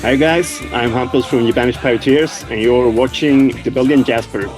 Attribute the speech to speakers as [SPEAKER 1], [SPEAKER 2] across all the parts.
[SPEAKER 1] Hi guys, I'm Hampus from the Banished Privateers, and you're watching the Belgian Jasper.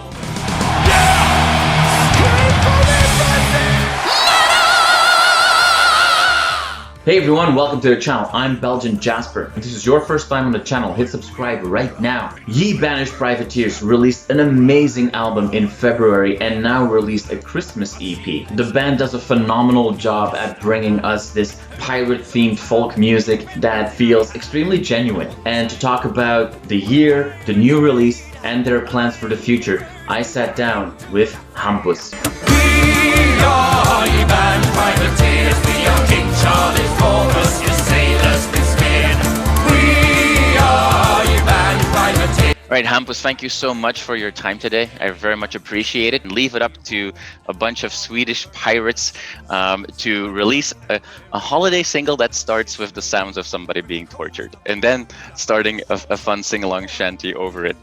[SPEAKER 2] Hey everyone, welcome to the channel. I'm Belgian Jasper. If this is your first time on the channel, hit subscribe right now. Ye Banished Privateers released an amazing album in February and now released a Christmas EP. The band does a phenomenal job at bringing us this pirate-themed folk music that feels extremely genuine. And to talk about the year, the new release, and their plans for the future, I sat down with Hampus.
[SPEAKER 3] We are ye Banished Privateers, we are King Charlie's fortress, your sailors been scared. We are ye Banished Privateers.
[SPEAKER 4] Right, Hampus, thank you so much for your time today. I very much appreciate it. Leave it up to a bunch of Swedish pirates to release a holiday single that starts with the sounds of somebody being tortured, and then starting a fun sing-along shanty over it.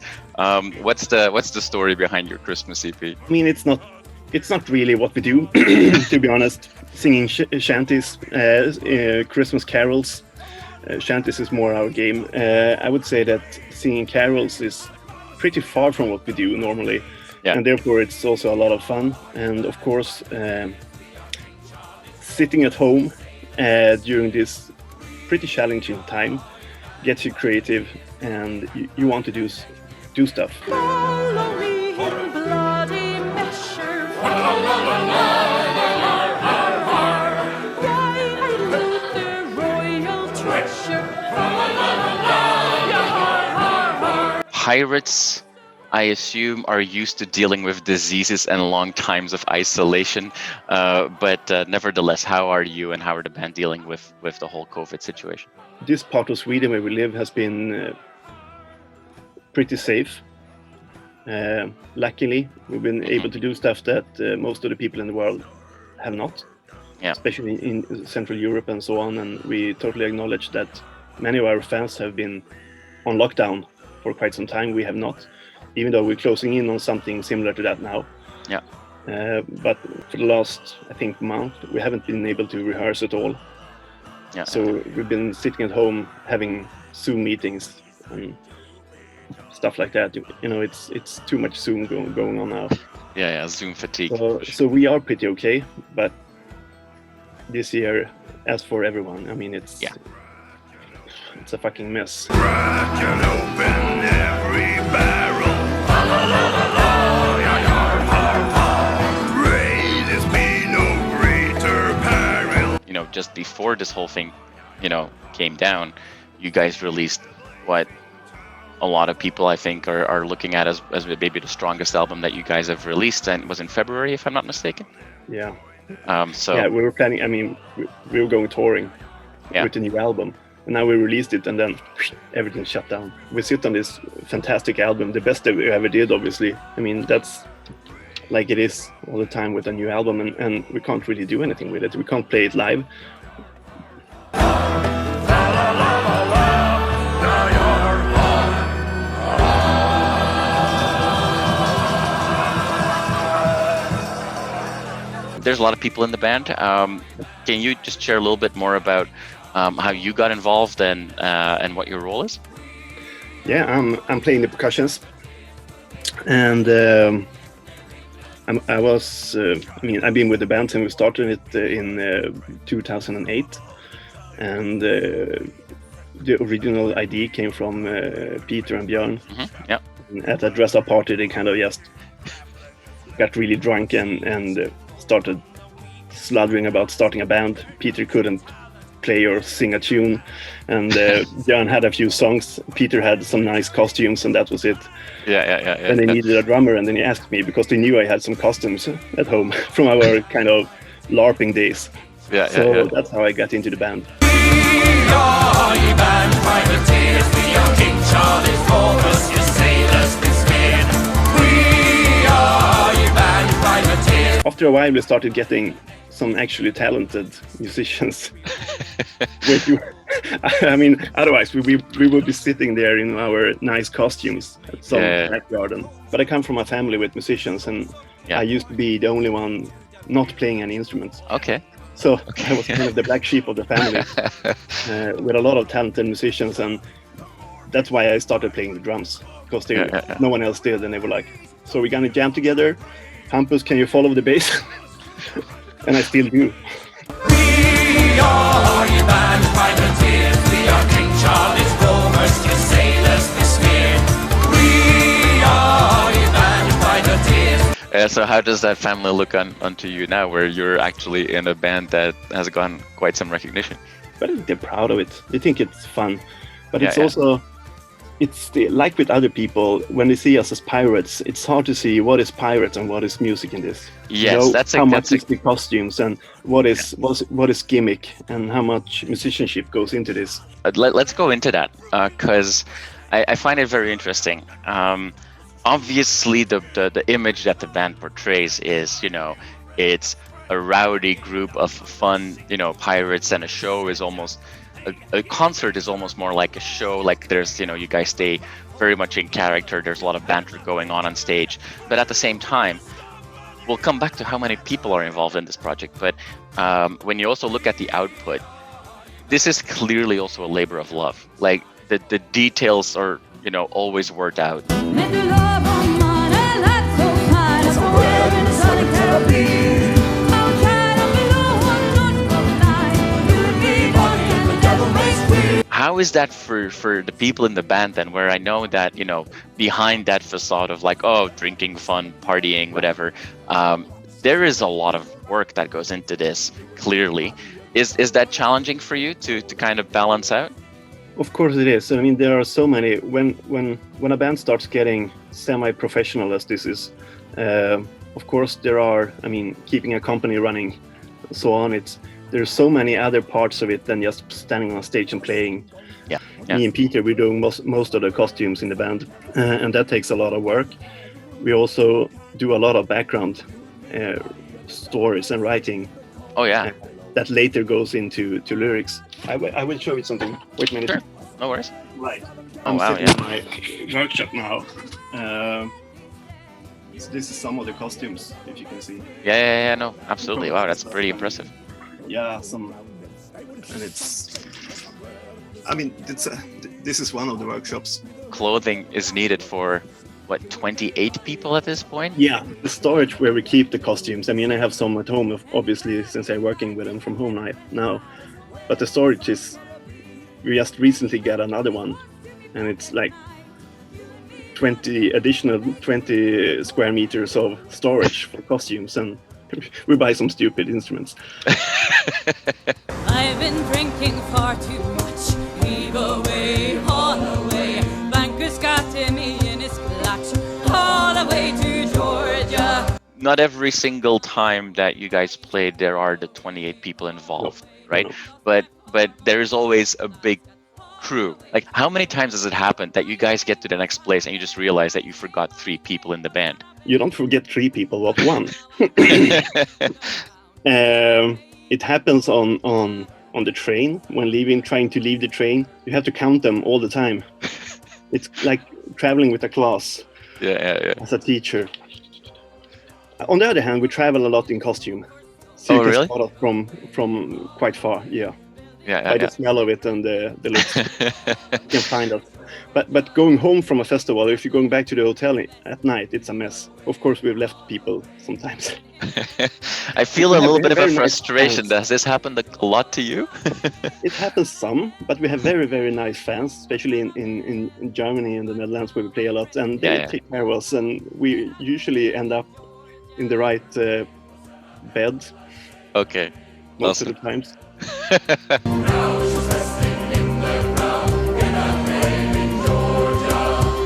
[SPEAKER 4] What's the story behind your Christmas EP?
[SPEAKER 1] I mean, it's not really what we do, to be honest. Singing shanties, Christmas carols. Shanties is more our game. I would say that singing carols is pretty far from what we do normally, and therefore it's also a lot of fun. And of course, sitting at home during this pretty challenging time gets you creative, and you want to do stuff.
[SPEAKER 5] Follow me in bloody measure. Why I loot the royal treasure.
[SPEAKER 4] Pirates, I assume, are used to dealing with diseases and long times of isolation, but nevertheless, how are you and how are the band dealing with the whole COVID situation?
[SPEAKER 1] This part of Sweden where we live has been pretty safe. Luckily, we've been able to do stuff that most of the people in the world have not, especially in Central Europe and so on. And we totally acknowledge that many of our fans have been on lockdown for quite some time. We have not, even though we're closing in on something similar to that now.
[SPEAKER 4] Yeah.
[SPEAKER 1] But for the last, I think, month, we haven't been able to rehearse at all.
[SPEAKER 4] Yeah.
[SPEAKER 1] So we've been sitting at home having Zoom meetings and stuff like that. You know, it's too much Zoom going on now.
[SPEAKER 4] Yeah, Zoom fatigue.
[SPEAKER 1] So we are pretty okay, but this year, as for everyone, I mean, it's a fucking mess.
[SPEAKER 3] Crack and open every barrel. La la la la la, yar har har. Greatest be no greater peril.
[SPEAKER 4] You know, just before this whole thing, came down, you guys released what a lot of people, I think, are looking at as maybe the strongest album that you guys have released, and it was in February, if I'm not mistaken.
[SPEAKER 1] Yeah.
[SPEAKER 4] So
[SPEAKER 1] yeah, we were planning. I mean, we were going touring with the new album, and now we released it, and then everything shut down. We sit on this fantastic album, the best that we ever did, obviously. I mean, that's like it is all the time with a new album, and we can't really do anything with it. We can't play it live.
[SPEAKER 4] There's a lot of people in the band. Can you just share a little bit more about how you got involved and what your role is?
[SPEAKER 1] Yeah, I'm playing the percussions, and I've been with the band since we started it in 2008, and the original idea came from Peter and Björn.
[SPEAKER 4] Mm-hmm. Yeah.
[SPEAKER 1] And at a dress-up party, they kind of just got really drunk and started sluddering about starting a band. Peter couldn't play or sing a tune, and Björn had a few songs. Peter had some nice costumes, and that was it.
[SPEAKER 4] Yeah.
[SPEAKER 1] And they needed a drummer, and then he asked me because they knew I had some costumes at home from our kind of LARPing days. So that's how I got into the band.
[SPEAKER 3] We are ye Banished Privateers, we are King Charlie's fortress, your sailors been scared. We are ye Banished Privateers.
[SPEAKER 1] After a while, we started getting some actually talented musicians. I mean, otherwise we would be sitting there in our nice costumes at some back garden. But I come from a family with musicians, and I used to be the only one not playing any instruments.
[SPEAKER 4] Okay.
[SPEAKER 1] So I was kind of the black sheep of the family, with a lot of talented musicians, and that's why I started playing the drums, because
[SPEAKER 4] Yeah.
[SPEAKER 1] no one else did, and they were like, so we're gonna jam together. Hampus, can you follow the bass? And I still do.
[SPEAKER 3] We are your banished privateers. We are King Charlie's rovers, your sailors disappeared. We are your banished privateers.
[SPEAKER 4] So how does that family look onto you now, where you're actually in a band that has gotten quite some recognition?
[SPEAKER 1] But they're proud of it. They think it's fun. But
[SPEAKER 4] Yeah,
[SPEAKER 1] it's
[SPEAKER 4] yeah.
[SPEAKER 1] also, like with other people, when they see us as pirates, it's hard to see what is pirates and what is music in this.
[SPEAKER 4] Yes,
[SPEAKER 1] how much is the costumes, and what is gimmick, and how much musicianship goes into this.
[SPEAKER 4] Let's go into that, because I find it very interesting. Obviously, the image that the band portrays is, it's a rowdy group of fun, pirates, and a show is almost, a concert is almost more like a show. Like there's, you guys stay very much in character. There's a lot of banter going on stage, but at the same time, we'll come back to how many people are involved in this project. But when you also look at the output, this is clearly also a labor of love. Like the details are, always worked out. How is that for the people in the band then, where I know that, behind that facade of like, oh, drinking, fun, partying, whatever, there is a lot of work that goes into this, clearly. Is that challenging for you to kind of balance out?
[SPEAKER 1] Of course it is. I mean, there are so many. When a band starts getting semi-professional, as this is, of course there are. I mean, keeping a company running, so on. There's so many other parts of it than just standing on stage and playing.
[SPEAKER 4] Yeah.
[SPEAKER 1] Me and Peter, we're doing most of the costumes in the band, and that takes a lot of work. We also do a lot of background stories and writing.
[SPEAKER 4] Oh yeah.
[SPEAKER 1] That later goes into lyrics. I will show you something. Wait a minute.
[SPEAKER 4] Sure. No worries.
[SPEAKER 1] Right.
[SPEAKER 4] Oh,
[SPEAKER 1] I'm
[SPEAKER 4] wow,
[SPEAKER 1] sitting in my workshop now. So this is some of the costumes, if you can see.
[SPEAKER 4] Yeah, no, absolutely. Wow, that's pretty impressive.
[SPEAKER 1] Yeah, and it's. I mean, this is one of the workshops.
[SPEAKER 4] Clothing is needed for what, 28 people at this point?
[SPEAKER 1] Yeah, the storage where we keep the costumes. I mean, I have some at home, obviously, since I'm working with them from home now. But the storage is, we just recently got another one, and it's like 20 square meters of storage for costumes, and we buy some stupid instruments.
[SPEAKER 5] I've been drinking far too much. Heave away, haul away. Bankers got me in his clutch. All the way to Georgia.
[SPEAKER 4] Not every single time that you guys played, there are the 28 people involved, right?
[SPEAKER 1] No.
[SPEAKER 4] But there's always a big crew. Like, how many times has it happened that you guys get to the next place and you just realize that you forgot 3 people in the band?
[SPEAKER 1] You don't forget 3 people, but 1. It happens on the train when trying to leave the train. You have to count them all the time. It's like traveling with a class.
[SPEAKER 4] Yeah.
[SPEAKER 1] As a teacher. On the other hand, we travel a lot in costume. So
[SPEAKER 4] Oh,
[SPEAKER 1] you can
[SPEAKER 4] really?
[SPEAKER 1] spot us from quite far. Yeah.
[SPEAKER 4] Yeah.
[SPEAKER 1] By the smell of it and the looks, you can find us. But going home from a festival, if you're going back to the hotel at night, it's a mess. Of course, we've left people sometimes.
[SPEAKER 4] I feel
[SPEAKER 1] We
[SPEAKER 4] a
[SPEAKER 1] have
[SPEAKER 4] little bit of a
[SPEAKER 1] very nice
[SPEAKER 4] frustration.
[SPEAKER 1] fans.
[SPEAKER 4] Does this happen a lot to you?
[SPEAKER 1] It happens some, but we have very, very nice fans, especially in Germany and the Netherlands, where we play a lot, and they
[SPEAKER 4] Yeah.
[SPEAKER 1] take care of us, and we usually end up in the right bed
[SPEAKER 4] Okay.
[SPEAKER 1] most
[SPEAKER 4] Awesome.
[SPEAKER 1] of the times.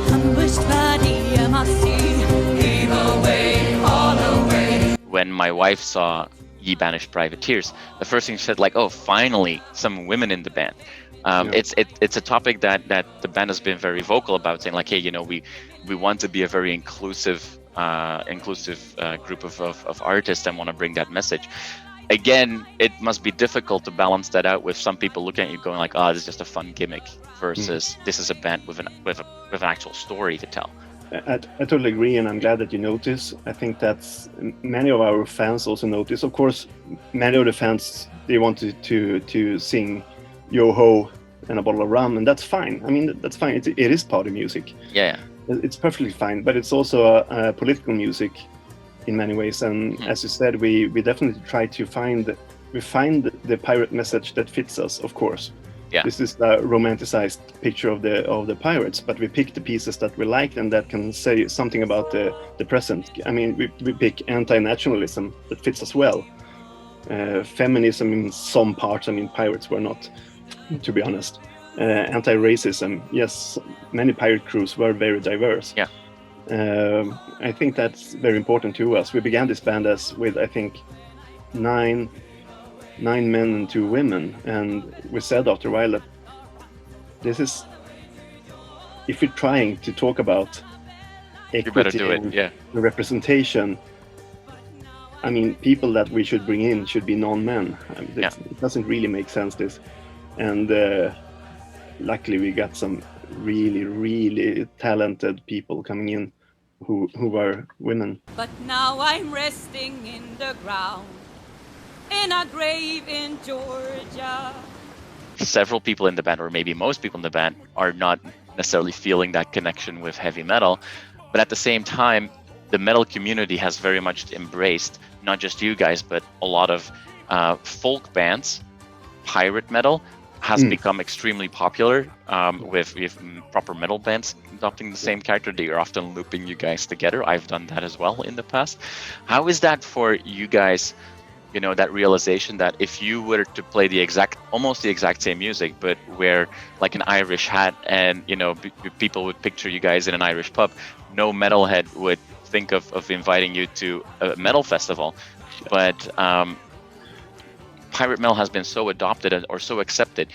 [SPEAKER 5] Ambushed body, I must see. Heave away, haul away.
[SPEAKER 4] When my wife saw Ye Banished Privateers, the first thing she said, like, "Oh, finally, some women in the band."
[SPEAKER 1] Yeah.
[SPEAKER 4] It's a topic that the band has been very vocal about, saying like, "Hey, we want to be a very inclusive group of artists and want to bring that message." Again, it must be difficult to balance that out with some people looking at you going like, "Oh, this is just a fun gimmick," versus this is a band with an actual story to tell.
[SPEAKER 1] I totally agree, and I'm glad that you notice. I think that's many of our fans also notice. Of course, many of the fans, they wanted to sing "Yo Ho" and a bottle of rum, and that's fine. I mean, that's fine. It is party music.
[SPEAKER 4] Yeah.
[SPEAKER 1] It's perfectly fine, but it's also a political music in many ways. And as you said, we definitely try to find the pirate message that fits us, of course.
[SPEAKER 4] Yeah.
[SPEAKER 1] This is a romanticized picture of the pirates, but we pick the pieces that we like and that can say something about the present. I mean, we pick anti-nationalism that fits us well. Feminism in some parts. I mean, pirates were not, to be honest. Anti-racism. Yes, many pirate crews were very diverse.
[SPEAKER 4] Yeah.
[SPEAKER 1] I think that's very important to us. We began this band with I think 9 men and 2 women, and we said after a while that this is, if we're trying to talk about equity,
[SPEAKER 4] You better do it. Yeah.
[SPEAKER 1] the representation, I mean, people that we should bring in should be non-men. I mean, It doesn't really make sense, this. And luckily we got some really talented people coming in who were women.
[SPEAKER 5] But now I'm resting in the ground, in a grave in Georgia.
[SPEAKER 4] Several people in the band, or maybe most people in the band, are not necessarily feeling that connection with heavy metal. But at the same time, the metal community has very much embraced not just you guys, but a lot of folk bands. Pirate metal has become extremely popular with proper metal bands adopting the same character. They are often looping you guys together. I've done that as well in the past. How is that for you guys? You know, that realization that if you were to play almost the exact same music, but wear like an Irish hat, and you know, people would picture you guys in an Irish pub, no metalhead would think of inviting you to a metal festival. But pirate metal has been so adopted or so accepted.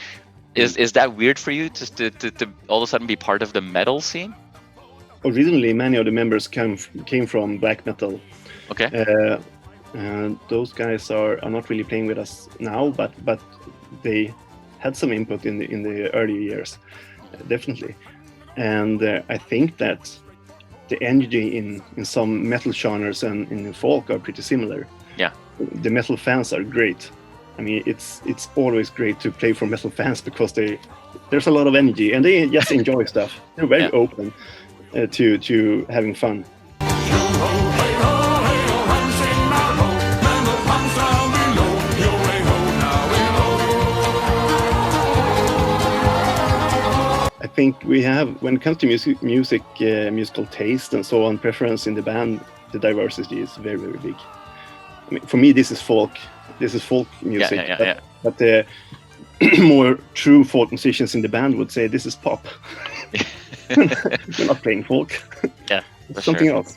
[SPEAKER 4] Is that weird for you to all of a sudden be part of the metal scene?
[SPEAKER 1] Originally, many of the members came from black metal.
[SPEAKER 4] Okay.
[SPEAKER 1] And those guys are not really playing with us now, but they had some input in the early years, definitely. And I think that the energy in some metal genres and in folk are pretty similar.
[SPEAKER 4] Yeah.
[SPEAKER 1] The metal fans are great. I mean, it's always great to play for metal fans because there's a lot of energy and they just enjoy stuff. They're very open to having fun. I think we have, when it comes to musical taste and so on, preference in the band, the diversity is very big. I mean, for me, this is folk. This is folk music. But the more true folk musicians in the band would say this is pop. We're not playing folk.
[SPEAKER 4] Yeah,
[SPEAKER 1] it's something else.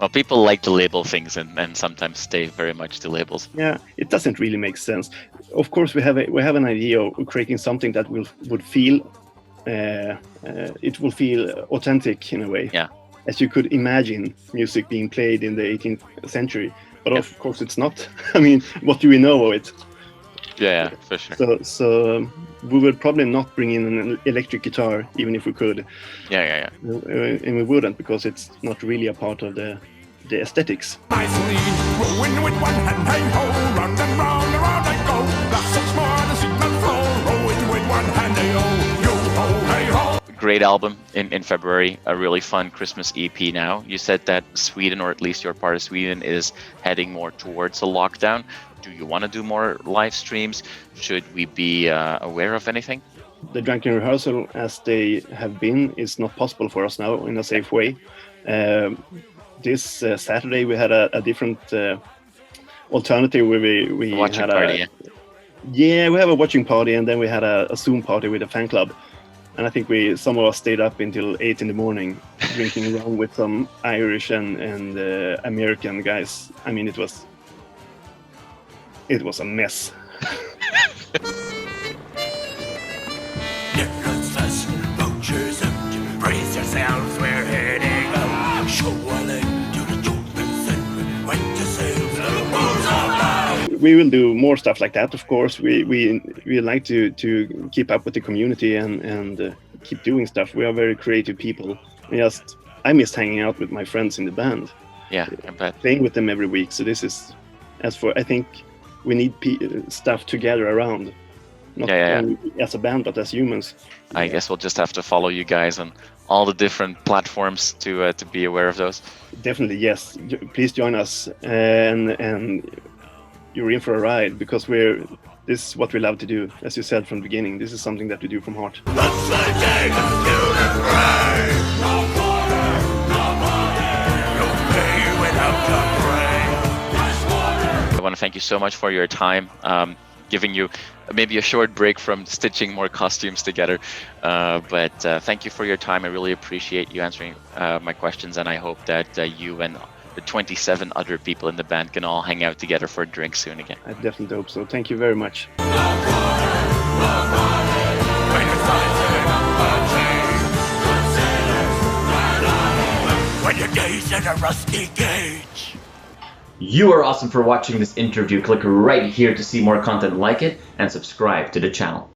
[SPEAKER 4] Well, people like to label things and sometimes stay very much to labels.
[SPEAKER 1] Yeah, it doesn't really make sense. Of course, we have an idea of creating something that would feel. It will feel authentic in a way, as you could imagine music being played in the 18th century. But of course, it's not. I mean, what do we know of it?
[SPEAKER 4] Yeah, for sure.
[SPEAKER 1] So we would probably not bring in an electric guitar, even if we could.
[SPEAKER 4] Yeah.
[SPEAKER 1] And we wouldn't, because it's not really a part of the aesthetics.
[SPEAKER 3] Nicely, rowing with one hand, hey ho, round and round, around I go. That's once more the signal flow, rowing with one hand, hey ho, yo ho, hey ho.
[SPEAKER 4] Great album in February, a really fun Christmas EP now. You said that Sweden, or at least your part of Sweden, is heading more towards a lockdown. Do you want to do more live streams? Should we be aware of anything?
[SPEAKER 1] The drunken rehearsal, as they have been, is not possible for us now in a safe way. This Saturday we had a different alternative where we had
[SPEAKER 4] party.
[SPEAKER 1] we have a watching party, and then we had a Zoom party with a fan club. And I think some of us stayed up until 8 in the morning drinking rum with some Irish and American guys. I mean, it was a mess.
[SPEAKER 3] Nicholas, poachers, brace yourselves, we're heading up. Show a leg to the jokers and went to sail to the booze of.
[SPEAKER 1] We will do more stuff like that, of course. We like to keep up with the community and keep doing stuff. We are very creative people. I miss hanging out with my friends in the band.
[SPEAKER 4] Yeah, I bet.
[SPEAKER 1] Playing with them every week. So this is, I think we need stuff to gather around. not
[SPEAKER 4] Yeah.
[SPEAKER 1] only as a band but as humans.
[SPEAKER 4] I guess we'll just have to follow you guys on all the different platforms to be aware of those.
[SPEAKER 1] Definitely, yes. Please join us, and you're in for a ride, because this is what we love to do. As you said from the beginning, this is something that we do from heart.
[SPEAKER 4] I want to thank you so much for your time, giving you maybe a short break from stitching more costumes together. But thank you for your time. I really appreciate you answering my questions, and I hope that you and the 27 other people in the band can all hang out together for a drink soon again.
[SPEAKER 1] I definitely hope so. Thank you very much.
[SPEAKER 3] When you gaze at a rusty gauge.
[SPEAKER 2] You are awesome for watching this interview. Click right here to see more content like it and subscribe to the channel.